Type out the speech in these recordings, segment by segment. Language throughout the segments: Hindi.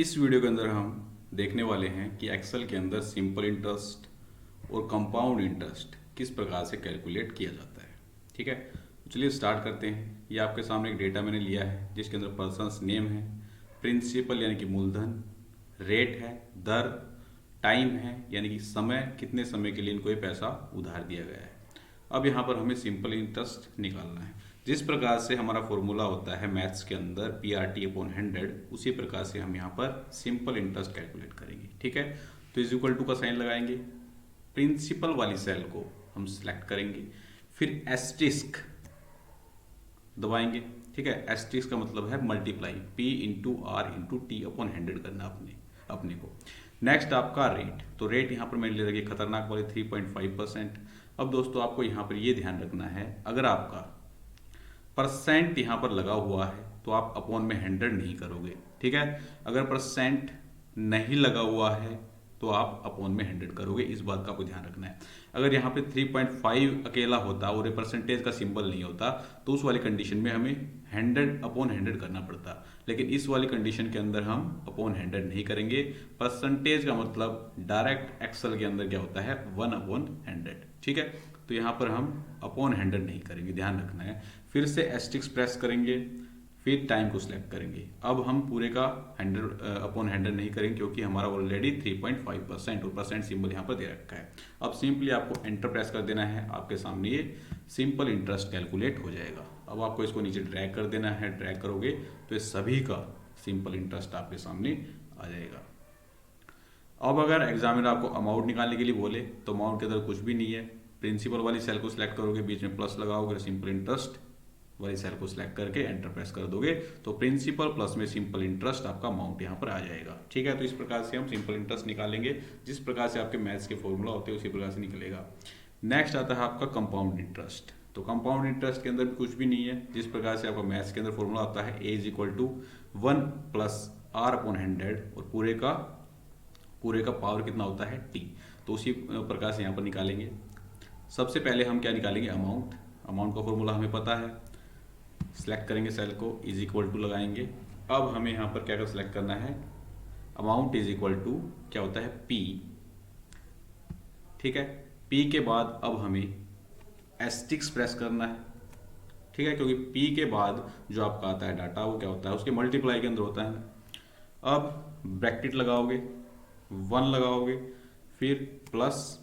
इस वीडियो के अंदर हम देखने वाले हैं कि एक्सेल के अंदर सिंपल इंटरेस्ट और कंपाउंड इंटरेस्ट किस प्रकार से कैलकुलेट किया जाता है। ठीक है, तो चलिए स्टार्ट करते हैं। ये आपके सामने एक डेटा मैंने लिया है जिसके अंदर पर्सन्स नेम है, प्रिंसिपल यानी कि मूलधन, रेट है, दर, टाइम है यानी कि समय, कितने समय के लिए इनको ये पैसा उधार दिया गया है। अब यहाँ पर हमें सिंपल इंटरेस्ट निकालना है। जिस प्रकार से हमारा फॉर्मूला होता है मैथ्स के अंदर PRT/100, उसी प्रकार से हम यहाँ पर सिंपल इंटरेस्ट कैलकुलेट करेंगे। ठीक है, तो इज इक्वल टू का साइन लगाएंगे, प्रिंसिपल वाली सेल को हम सिलेक्ट करेंगे, फिर एस्टेरिस्क दबाएंगे। ठीक है, एस्टेरिस्क का मतलब है मल्टीप्लाई, P/R/T/100 करना अपने को। नेक्स्ट आपका रेट, तो रेट यहाँ पर मैंने ले रखी खतरनाक वाले 3.5%। अब दोस्तों आपको यहाँ पर ये ध्यान रखना है, अगर आपका परसेंट यहाँ पर लगा हुआ है तो आप अपॉन में 100 नहीं करोगे। ठीक है, अगर परसेंट नहीं लगा हुआ है तो आप अपॉन में 100 करोगे, इस बात का आपको ध्यान रखना है। अगर यहाँ पे 3.5 अकेला होता और ये परसेंटेज का सिंबल नहीं होता तो उस वाली कंडीशन में हमें 100/100 करना पड़ता, लेकिन इस वाली कंडीशन के अंदर हम अपॉन 100 नहीं करेंगे। परसेंटेज का मतलब डायरेक्ट एक्सेल के अंदर क्या होता है, 1/100। ठीक है, तो यहाँ पर हम अपॉन 100 नहीं करेंगे, ध्यान रखना है। फिर से एस्टेरिस्क प्रेस करेंगे, फिर टाइम को सिलेक्ट करेंगे। अब हम पूरे का 100/100 नहीं करेंगे क्योंकि हमारा ऑलरेडी 3.5% और परसेंट सिंबल यहाँ पर दे रखा है। अब सिंपली आपको एंटर प्रेस कर देना है, आपके सामने ये सिंपल इंटरेस्ट कैलकुलेट हो जाएगा। अब आपको इसको नीचे ड्रैग कर देना है, ड्रैग करोगे तो ये सभी का सिंपल इंटरेस्ट आपके सामने आ जाएगा। अब अगर एग्जामिनर आपको अमाउंट निकालने के लिए बोले तो अमाउंट के अंदर कुछ भी नहीं है, प्रिंसिपल वाली सेल को सिलेक्ट करोगे, बीच में प्लस लगाओगे, सिंपल इंटरेस्ट वाली सेल को सिलेक्ट करके एंटर प्रेस कर दोगे तो प्रिंसिपल प्लस में सिंपल इंटरेस्ट आपका अमाउंट यहाँ पर आ जाएगा। ठीक है, तो इस प्रकार से हम सिंपल इंटरेस्ट निकालेंगे, जिस प्रकार से आपके मैथ्स के फॉर्मूला होते हैं उसी प्रकार से निकलेगा। नेक्स्ट आता है आपका कंपाउंड इंटरेस्ट। तो कंपाउंड इंटरेस्ट के अंदर भी कुछ भी नहीं है, जिस प्रकार से आपका मैथ्स के अंदर फॉर्मूला होता है A=1 + R/100 और पूरे का पावर कितना होता है, T। तो उसी प्रकार से यहाँ पर निकालेंगे। सबसे पहले हम क्या निकालेंगे, अमाउंट का फॉर्मूला हमें पता है। सिलेक्ट करेंगे सेल को, = लगाएंगे। अब हमें यहाँ पर क्या कर सिलेक्ट करना है, अमाउंट = क्या होता है, P। ठीक है, P के बाद अब हमें एस्टेरिस्क प्रेस करना है। ठीक है, क्योंकि P के बाद जो आपका आता है डाटा वो क्या होता है, उसके मल्टीप्लाई के अंदर होता है। अब ब्रैकेट लगाओगे, 1 लगाओगे, फिर प्लस,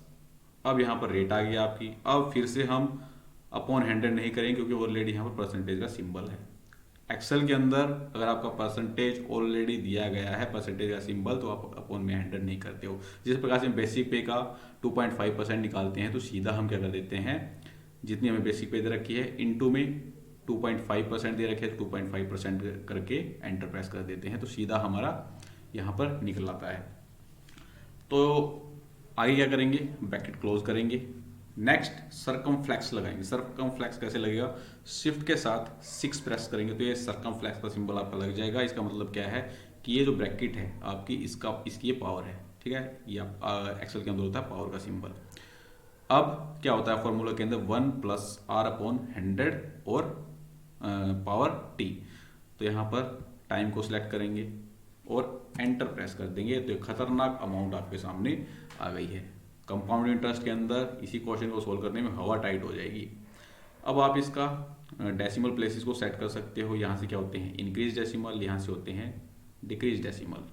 अब यहाँ पर रेट आ गया आपकी। अब फिर से हम अपॉन 100 नहीं करेंगे क्योंकि ऑलरेडी यहाँ पर परसेंटेज का सिंबल है। एक्सेल के अंदर अगर आपका परसेंटेज ऑलरेडी दिया गया है, परसेंटेज का सिंबल, तो आप अपॉन में 100 नहीं करते हो। जिस प्रकार से बेसिक पे का 2.5% निकालते हैं तो सीधा हम क्या कर देते हैं, जितनी हमें बेसिक पे दे रखी है इनटू में 2.5% दे रखे है, 2.5% करके एंटर प्रेस कर देते हैं तो सीधा हमारा यहाँ पर निकल आता है। तो आगे क्या करेंगे, ब्रैकेट क्लोज करेंगे। नेक्स्ट सरकमफ्लेक्स लगाएंगे। सरकमफ्लेक्स कैसे लगेगा, शिफ्ट के साथ 6 प्रेस करेंगे तो ये सरकमफ्लेक्स का सिंबल आपका लग जाएगा। इसका मतलब क्या है कि ये जो ब्रैकेट है आपकी, इसकी ये पावर है। ठीक है, ये एक्सेल के अंदर होता है पावर का सिंबल। अब क्या होता है फॉर्मूला के अंदर, 1 + R/100 और पावर T। तो यहाँ पर टाइम को सिलेक्ट करेंगे और एंटर प्रेस कर देंगे तो एक खतरनाक अमाउंट आपके सामने आ गई है। कंपाउंड इंटरेस्ट के अंदर इसी क्वेश्चन को सोल्व करने में हवा टाइट हो जाएगी। अब आप इसका डेसिमल प्लेसेस को सेट कर सकते हो। यहाँ से क्या होते हैं, इंक्रीज डेसिमल, यहाँ से होते हैं डिक्रीज डेसिमल।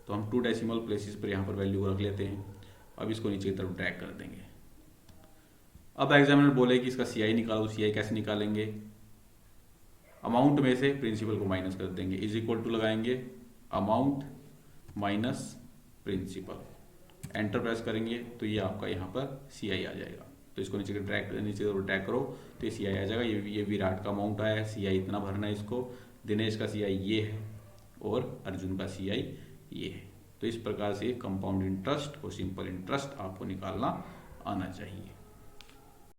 तो हम 2 डेसिमल प्लेसेस पर यहाँ पर वैल्यू रख लेते हैं। अब इसको नीचे की तरफ ड्रैग कर देंगे। अब एग्जामिनर बोले कि इसका CI निकालो, CI कैसे निकालेंगे, अमाउंट में से प्रिंसिपल को माइनस कर देंगे, = लगाएंगे, amount minus principal, enter press करेंगे तो ये आपका यहाँ पर CI आ जाएगा। तो इसको नीचे ड्रैग करो तो ये CI आ जाएगा। ये विराट का अमाउंट आया है, CI इतना भरना है इसको, दिनेश का CI ये है और अर्जुन का CI ये है। तो इस प्रकार से कंपाउंड इंटरेस्ट और सिंपल इंटरेस्ट आपको निकालना आना चाहिए।